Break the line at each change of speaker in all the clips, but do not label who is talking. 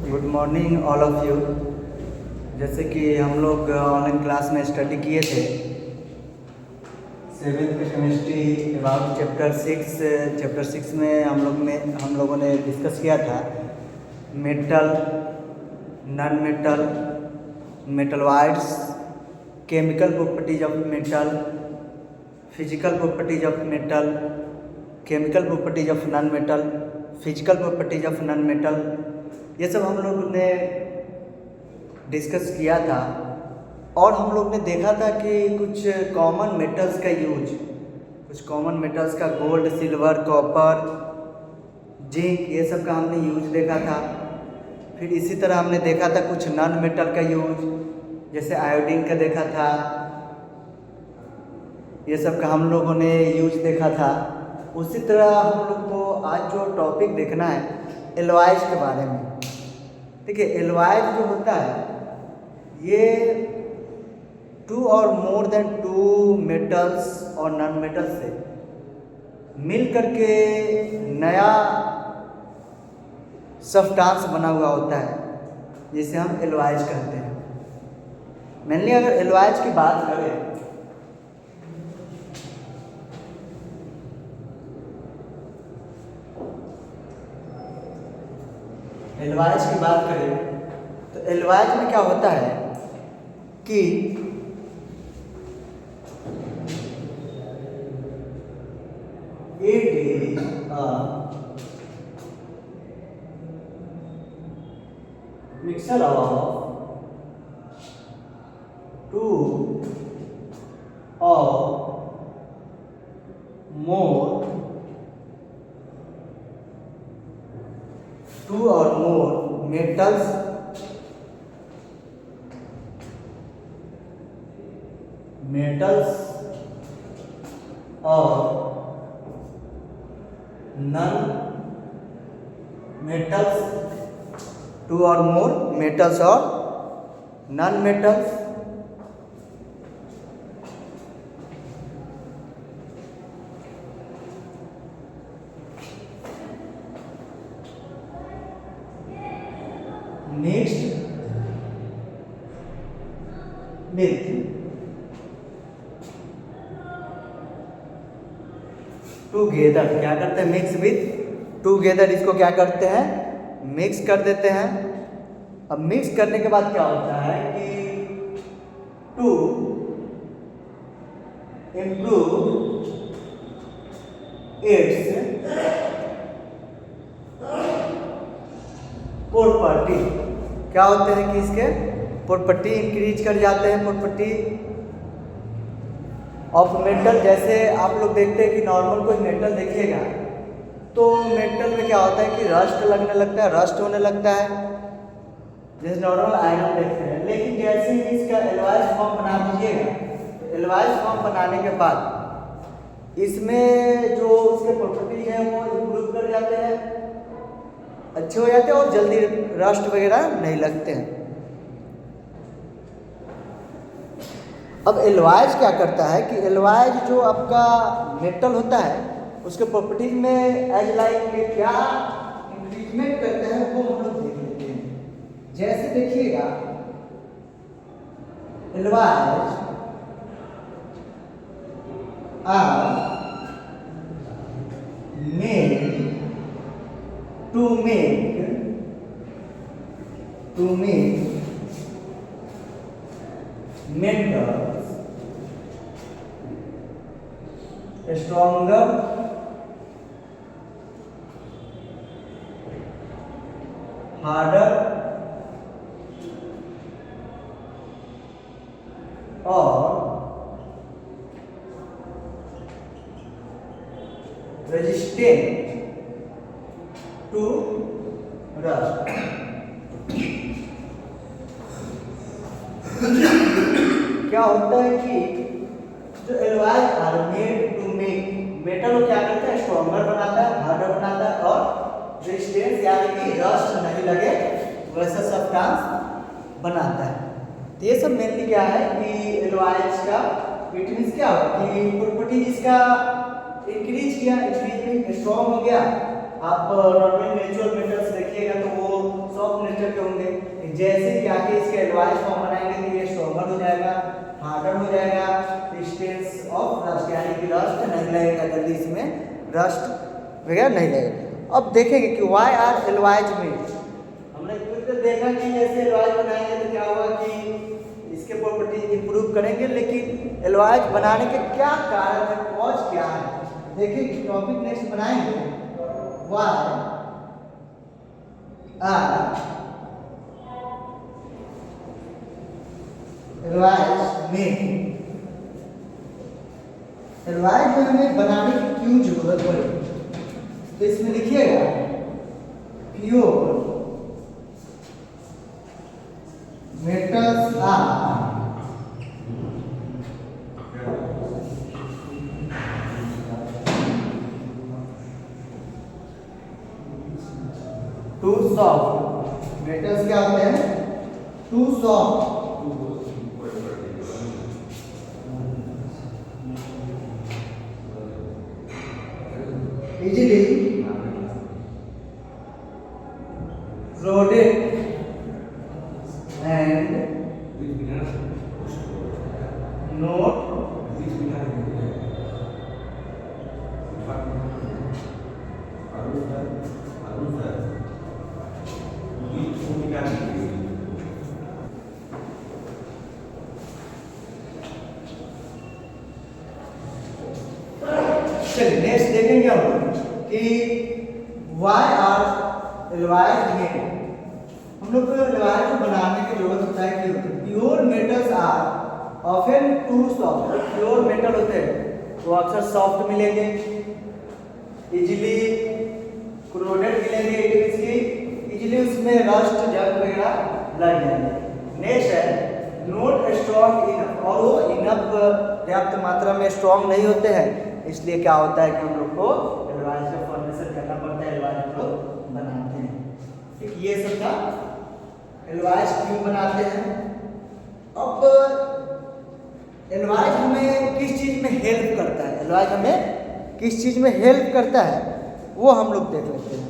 Good morning all of you. जैसे कि हम लोग ऑनलाइन क्लास में स्टडी किए थे सेवेंथ के केमिस्ट्री अबाउट चैप्टर सिक्स में हम लोगों ने डिस्कस किया था metal, non metal, metalloids, chemical properties of metal, physical properties of metal, chemical properties of non metal, physical properties of non metal, ये सब हम लोग ने डिस्कस किया था। और हम लोग ने देखा था कि कुछ कॉमन मेटल्स का यूज, कुछ कॉमन मेटल्स का गोल्ड, सिल्वर, कॉपर, जिंक, ये सब का हमने यूज देखा था। फिर इसी तरह हमने देखा था कुछ नॉन मेटल का यूज, जैसे आयोडीन का देखा था, ये सब का हम लोगों ने यूज देखा था। उसी तरह हम लोग को आज जो टॉपिक देखना है एलॉयज के बारे में। देखिए, एलॉयज जो होता है ये टू और मोर देन टू मेटल्स और नॉन मेटल्स से मिल करके नया सब्सटेंस बना हुआ होता है, जिसे हम एलॉयज कहते हैं। मेनली अगर एलॉयज की बात करें एलॉयज की बात करें तो एलॉयज में क्या होता है कि it is a mixture of two और मोर metals और नॉन मेटल्स, टू और मोर मेटल्स और non metals. Next with together, क्या करते हैं? मिक्स विथ टूगेदर, इसको क्या करते हैं? मिक्स कर देते हैं। अब मिक्स करने के बाद क्या होता है कि टू इम्प्रूव इट्स प्रॉपर्टी, क्या होते हैं कि इसके प्रॉपर्टी इंक्रीज कर जाते हैं, प्रॉपर्टी ऑफ मेटल। जैसे आप लोग देखते हैं कि नॉर्मल कोई मेटल देखिएगा तो मेटल में क्या होता है कि रस्ट लगने लगता है, रस्ट होने लगता है, जैसे नॉर्मल आयरन देखते हैं। लेकिन जैसे ही इसका एलॉयज फॉर्म बना दीजिएगा तो एलॉयज फॉर्म बनाने के बाद इसमें जो उसके प्रॉपर्टी है वो इम्प्रूव कर जाते हैं, अच्छे हो जाते हैं और जल्दी रस्ट वगैरह नहीं लगते हैं। अब एलॉयज क्या करता है कि एलॉयज जो आपका मेटल होता है उसके प्रॉपर्टीज में एज लाइक क्या इंक्रीजमेंट करते हैं वो हम लोग देख लेते हैं। जैसे देखिएगा alloys are made to make metals stronger, harder or resistant to rust। क्या होता है कि जो alloys are made to make metal को क्या करता है? स्ट्रॉन्गर बनाता है, हार्डर बनाता है और रेजिस्टेंस यानी कि रस्ट नहीं लगे वैसा सब्सटेंस बनाता है। तो ये सब मेनली क्या है कि एलॉयज का इट मींस क्या कि प्रॉपर्टी इसका इंक्रीज किया, इंक्रीज में स्ट्रॉन्ग हो गया। आप नॉर्मल नेचुरल मेटल्स देखिएगा तो वो सॉफ्ट नेचर जैसे क्या कि इसके एलवाइज फॉर्म बनाएंगे तो ये स्ट्रॉन्गर हो जाएगा, हार्डर हो जाएगा, डिस्टेंस ऑफ रस्ट यानी कि रस्ट नहीं लगेगा, जल्दी इसमें रस्ट वगैरह नहीं लगेगा। अब देखेंगे कि वाई आर एलवाइज मेड। हमने कुछ देखा कि जैसे एलवाइज बनाएंगे तो क्या होगा कि इसके प्रॉपर्टी इंप्रूव करेंगे, लेकिन एलवाइज बनाने के क्या कारण है, कॉज क्या है। देखिए टॉपिक नेक्स्ट बनाएंगे why are alloys made. Alloys में हमें बनाने की क्यों जरूरत पड़ी, तो इसमें लिखिएगा pure metals are too soft. Metals क्या होते हैं, too soft easily corroded and not चलिए नेक्स्ट देखेंगे हम कि वाई आर एलवाइज मेड। हम लोग को एलवाइज को बनाने की जरूरत होता है कि pure metals are often too soft. Pure metal होते हैं वो अक्सर सॉफ्ट मिलेंगे, इजीली क्रोडेड मिलेंगे, इसकी इजीली उसमें रस्ट जंग वगैरह लग जाएंगे। नेक्स्ट है नोट स्ट्रॉन्ग इनफ, और वो इनफ पर्याप्त मात्रा में स्ट्रॉन्ग नहीं होते हैं, इसलिए क्या होता है कि हम लोग को एलवाइज का फॉर्मेशन करना पड़ता है, एलवाइज को बनाते हैं। ठीक, ये सब था एलवाइज क्यों बनाते हैं। अब एलवाइज हमें किस चीज में हेल्प करता है, एलवाइज हमें किस चीज में हेल्प करता है वो हम लोग देख लेते हैं।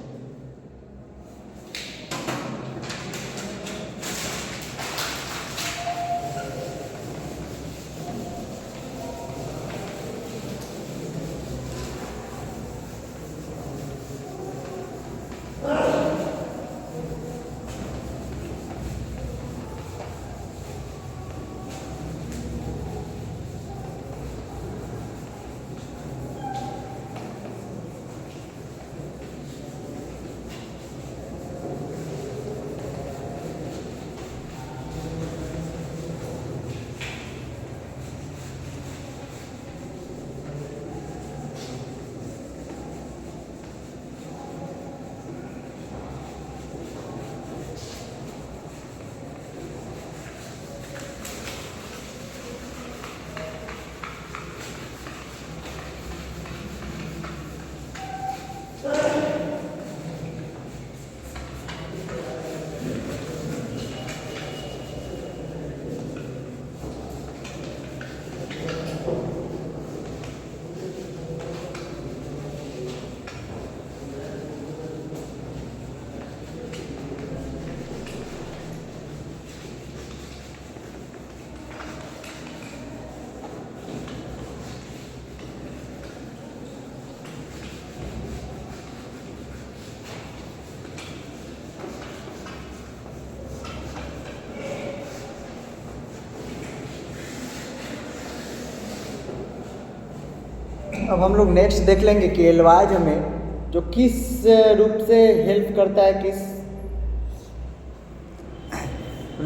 अब हम लोग नेक्स्ट देख लेंगे कि एलवाइज हमें जो किस रूप से हेल्प करता है, किस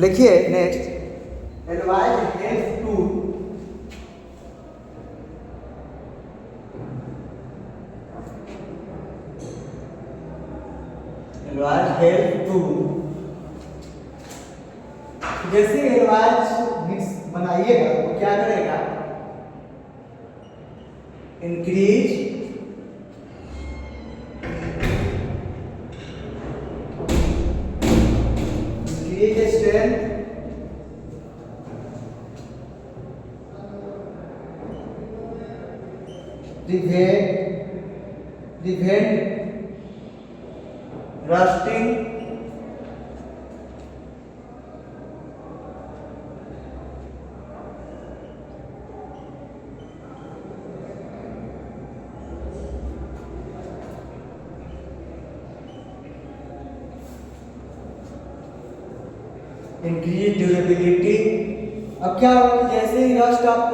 लिखिए next alloys help to alloys help to जैसे एलवाइज मिक्स बनाइएगा तो क्या करेगा, increase strength, prevent rusting increase durability. अब क्या होगा कि जैसे ही रस्ट आप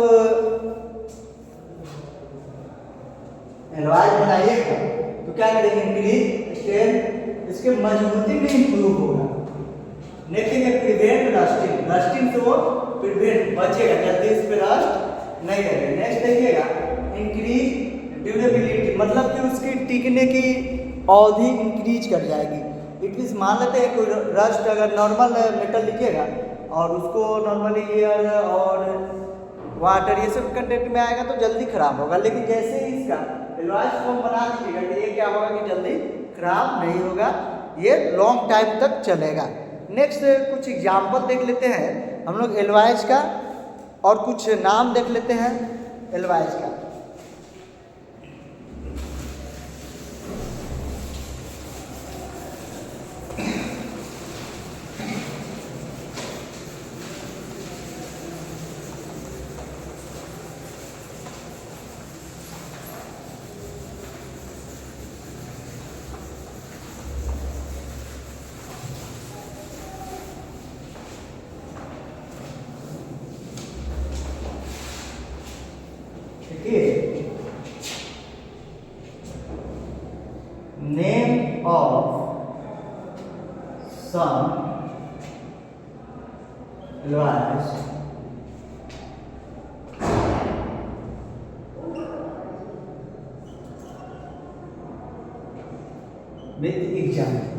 एलॉय बनाइएगा तो क्या करेंगे, इंक्रीज स्ट्रेंथ, इसके मजबूती में इंप्रूव होगा। लेकिन प्रिवेंट रस्टिंग, रस्टिंग से वो प्रिवेंट बचेगा, जल्दी इस पे रस्ट नहीं करेगा। नेक्स्ट देखिएगा इंक्रीज ड्यूरेबिलिटी, मतलब कि उसकी टिकने की अवधि इंक्रीज कर जाएगी। इट मीन्स मान लेते हैं कोई रस्ट अगर नॉर्मल मेटल लिखिएगा और उसको नॉर्मली एयर और वाटर ये सब कंटेंट में आएगा तो जल्दी खराब होगा, लेकिन जैसे ही इसका एलॉय फॉर्म बना दीजिएगा तो ये क्या होगा कि जल्दी खराब नहीं होगा, ये लॉन्ग टाइम तक चलेगा। नेक्स्ट कुछ एग्जाम्पल देख लेते हैं हम लोग एलॉयज का और कुछ नाम देख लेते हैं एलॉयज का। Name of some alloys with example.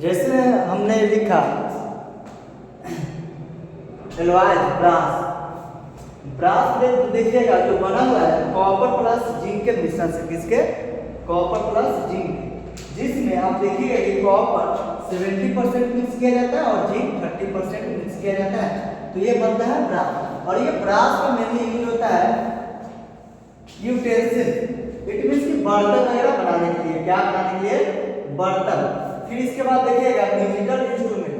जैसे हमने लिखा एलॉय ब्रास, ब्रास में देखिएगा जो बना हुआ है कॉपर प्लस जिंक के मिश्रण से, किसके, कॉपर प्लस जिंक, जिसमें आप देखिएगा कि कॉपर 70% मिक्स किया जाता है और जिंक 30% मिक्स किया जाता है, तो ये बनता है ब्रास। और ये ब्रास का मेनली यूज होता है यूटेंसिल, इट मीन्स कि बर्तन वगैरह बनाने के लिए, क्या बनाने के लिए, बर्तन। फिर इसके बाद देखिएगा म्यूजिकल इंस्ट्रूमेंट,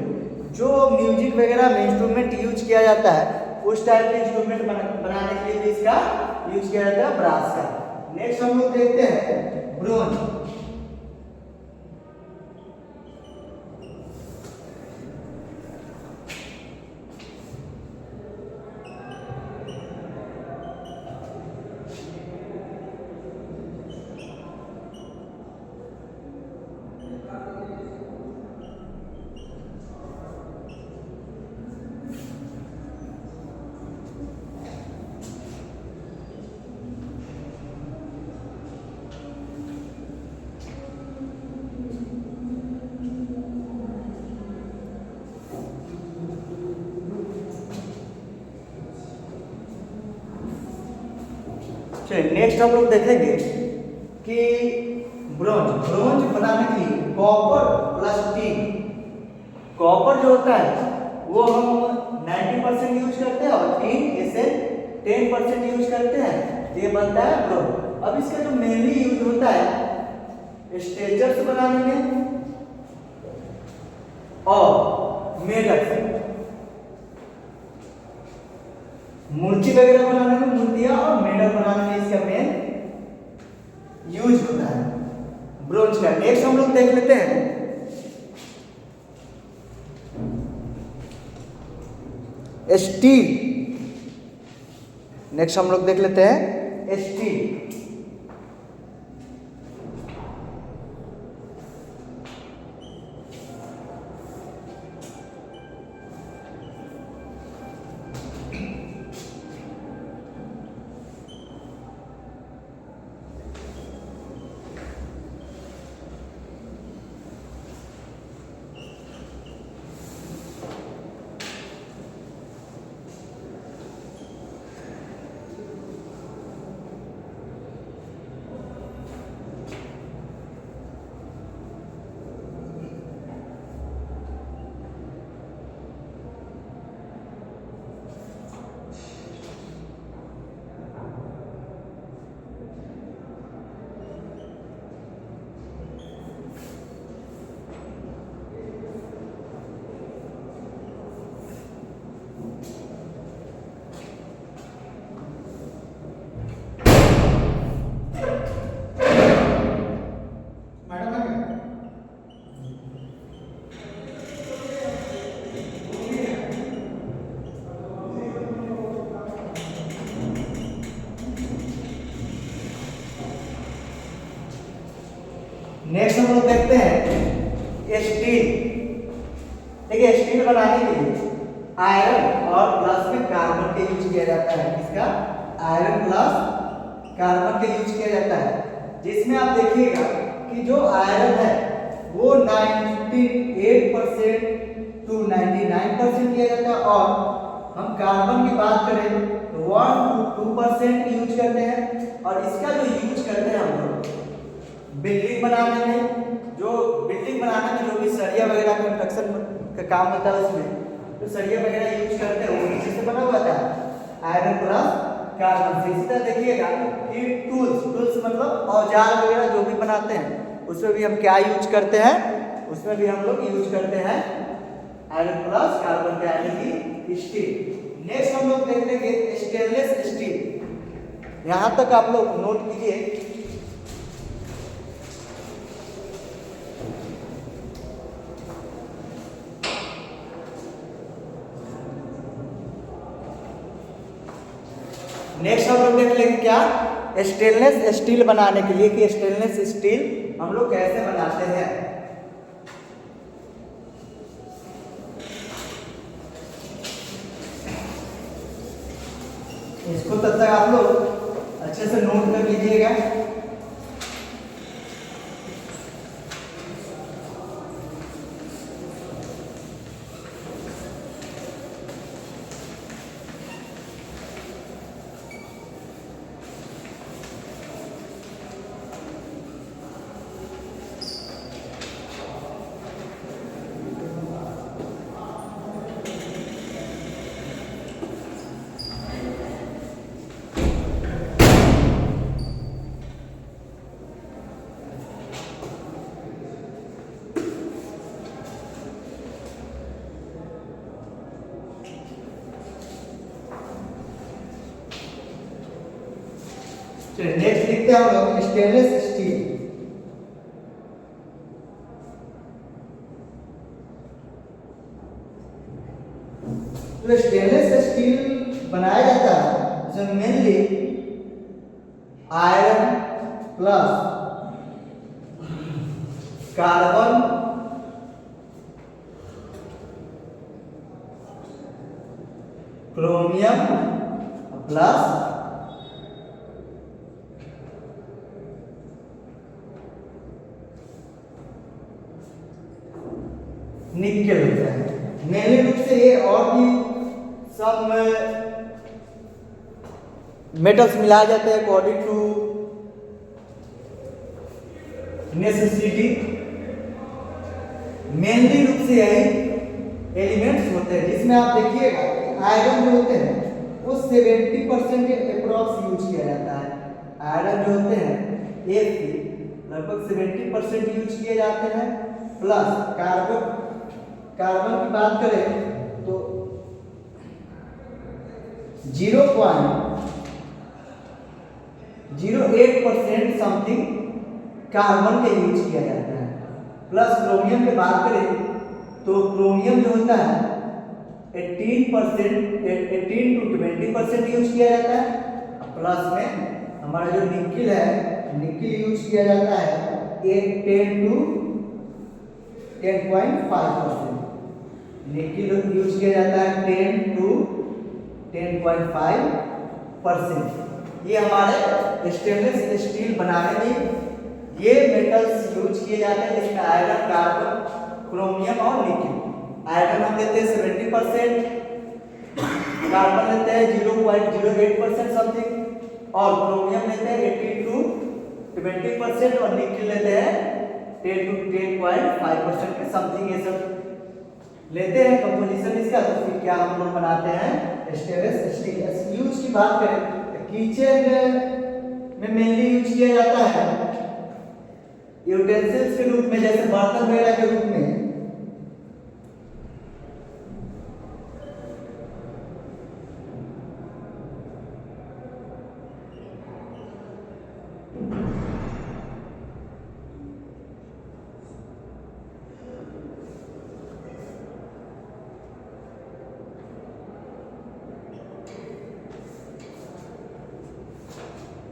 जो म्यूजिक वगैरह में इंस्ट्रूमेंट यूज किया जाता है उस टाइप के इंस्ट्रूमेंट बनाने के लिए भी इसका यूज किया जाता है ब्रास का। नेक्स्ट हम लोग देखते हैं ब्रोंज। नेक्स्ट हम लोग देखेंगे कि ब्रोंज, ब्रोंज बनाने के लिए कॉपर प्लस टिन, कॉपर जो होता है वो हम 90% यूज करते हैं और टिन इसे 10% यूज करते हैं, ये बनता है ब्रोंज। अब इसका जो मेनली यूज होता है स्ट्रेचर्स बनाने में और मेढक मूर्ति वगैरह बनाने में, मूर्तियां और मेढक बनाने में इसका मेन यूज होता है ब्रोंज का। नेक्स्ट हम लोग देख लेते हैं स्टील। नेक्स्ट हम लोग देख लेते हैं स्टील। नेक्स्ट हम लोग देखते हैं स्टील। देखिए स्टील बनाने के लिए आयरन और प्लस में कार्बन का यूज किया जाता है। इसका आयरन प्लस कार्बन का यूज किया जाता है, जिसमें आप देखिएगा कि जो आयरन है वो 98% टू 99% किया जाता है, और हम कार्बन की बात करें तो 1 to 2% यूज करते हैं। और इसका जो यूज करते हैं हम लोग बिल्डिंग बनाने में, जो भी सरिया वगैरह कंस्ट्रक्शन का काम होता है उसमें तो सरिया वगैरह यूज करते हैं, वो नीचे से बना हुआ था आयरन प्लस कार्बन से। इसी तरह देखिएगा कि टूल्स मतलब औजार वगैरह जो भी बनाते हैं उसमें भी हम क्या यूज करते हैं, उसमें भी हम लोग यूज करते हैं आयरन प्लस कार्बन का, यानी कि स्टील। नेक्स्ट हम लोग देख लेंगे स्टेनलेस स्टील। यहाँ तक आप लोग नोट कीजिए। नेक्स्ट हम लोग देख लेंगे क्या, स्टेनलेस स्टील बनाने के लिए कि स्टेनलेस स्टील हम लोग कैसे बनाते हैं। इसको तब तक आप लोग अच्छे से नोट कर लीजिएगा। चलिए नेक्स्ट लिखते हैं हम लोग स्टेनलेस स्टील। तो स्टेनलेस स्टील बनाया जाता है जो mainly iron plus carbon chromium plus nickel होता है। मेनली रूप से ये और भी सब मेटल्स मिलाए जाते हैं अकॉर्डिंग टू नेसेसिटी। मेनली रूप से यही एलिमेंट्स होते हैं, जिसमें आप देखिएगा आयरन जो होते हैं वो 70% अप्रॉक्स यूज किया जाता है। आयरन जो होते हैं एक लगभग 70% यूज किए जाते हैं, प्लस कार्बन कार्बन की बात करें तो 0.08% समथिंग कार्बन का यूज किया जाता है। प्लस क्रोमियम की बात करें तो क्रोमियम जो होता है 18% 18 to 20% यूज किया जाता है। प्लस में हमारा जो निकिल है, निकिल यूज किया जाता है 10 to 10.5%। निकिल यूज किया जाता है 10 to 10.5%। ये हमारे स्टेनलेस स्टील बनाने में ये मेटल्स यूज किए जाते हैं, जिसमें आयरन, कार्बन, क्रोमियम और निकिल। आयरन हम देते हैं 70%, कार्बन लेते हैं 0.08% समथिंग, और क्रोमियम लेते हैं 18 to 20% और निकिल लेते हैं 10 to 10.5% के समथिंग। ये सब लेते हैं कंपोजिशन इसका, तो फिर क्या हम लोग बनाते हैं स्टेनलेस स्टील। यूज की बात करें तो किचन में मेनली यूज किया जाता है यूटेंसिल्स के रूप में, जैसे बर्तन वगैरह के रूप में।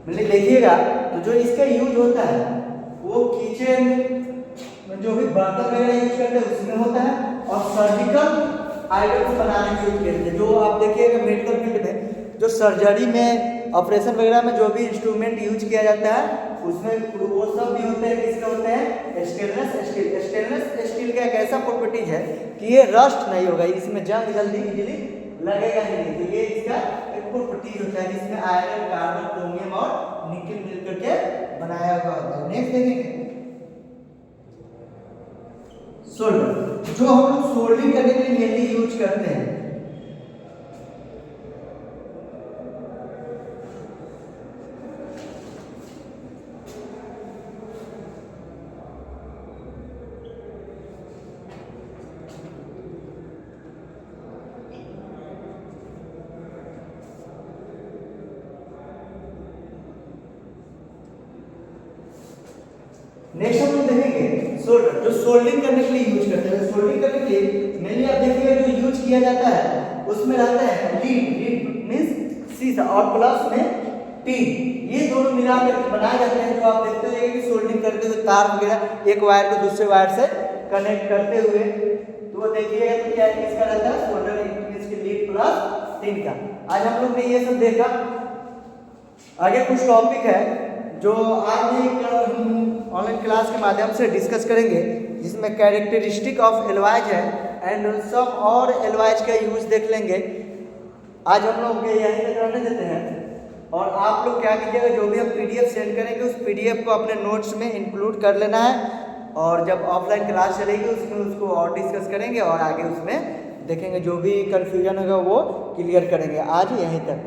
मतलब देखिएगा तो जो इसका यूज होता है वो किचन में जो भी बर्तन वगैरह यूज करते हैं उसमें होता है, और सर्जिकल आइटम्स बनाने में यूज करते हैं। जो आप देखिएगा मेडिकल फील्ड में जो सर्जरी में ऑपरेशन वगैरह में जो भी इंस्ट्रूमेंट यूज किया जाता है उसमें वो सब भी होते हैं, किसके होते हैं स्टेनलेस स्टील। स्टेनलेस स्टील का एक ऐसा प्रॉपर्टीज है कि ये रस्ट नहीं होगा, इसमें जंग जल्दी इजीली लगेगा ही नहीं। तो ये इसका एक प्रॉपर्टीज होता है जिसमें आयरन, कार्बन, क्रोमियम और निकिल मिलकर के बनाया हुआ होता है। नेक्स्ट देखेंगे सोल्डर, जो हम लोग सोल्डरिंग करने के लिए मेनली यूज करते हैं। नेक्स्ट हम लोग देखेंगे सोल्डर, जो सोल्डरिंग करने के लिए यूज करते हैं। सोल्डरिंग करने के लिए मेनली आप देखिएगा जो यूज किया जाता है उसमें रहता है लीड, लीड मींस सीसा, और प्लस में टीन, ये दोनों मिलाकर बनाए जाते हैं। जो आप देखते हो कि सोल्डरिंग करते हुए तार वगैरह एक वायर को दूसरे वायर से कनेक्ट करते हुए, तो वो देखिएगा तो क्या इसका रहता है सोल्डर मींस की लीड प्लस टीन का। आज हम लोग ने ये सब देखा। आगे कुछ टॉपिक है जो आज ऑनलाइन क्लास के माध्यम से डिस्कस करेंगे, जिसमें कैरेक्टरिस्टिक ऑफ एलवाइज है एंड सब और एलवाइज का यूज देख लेंगे। आज हम लोग यहीं तक रहने देते हैं, और आप लोग क्या कीजिएगा जो भी हम पीडीएफ सेंड करेंगे उस पीडीएफ को अपने नोट्स में इंक्लूड कर लेना है, और जब ऑफलाइन क्लास चलेगी उसमें उसको और डिस्कस करेंगे और आगे उसमें देखेंगे जो भी कन्फ्यूजन होगा वो क्लियर करेंगे। आज यहीं तक।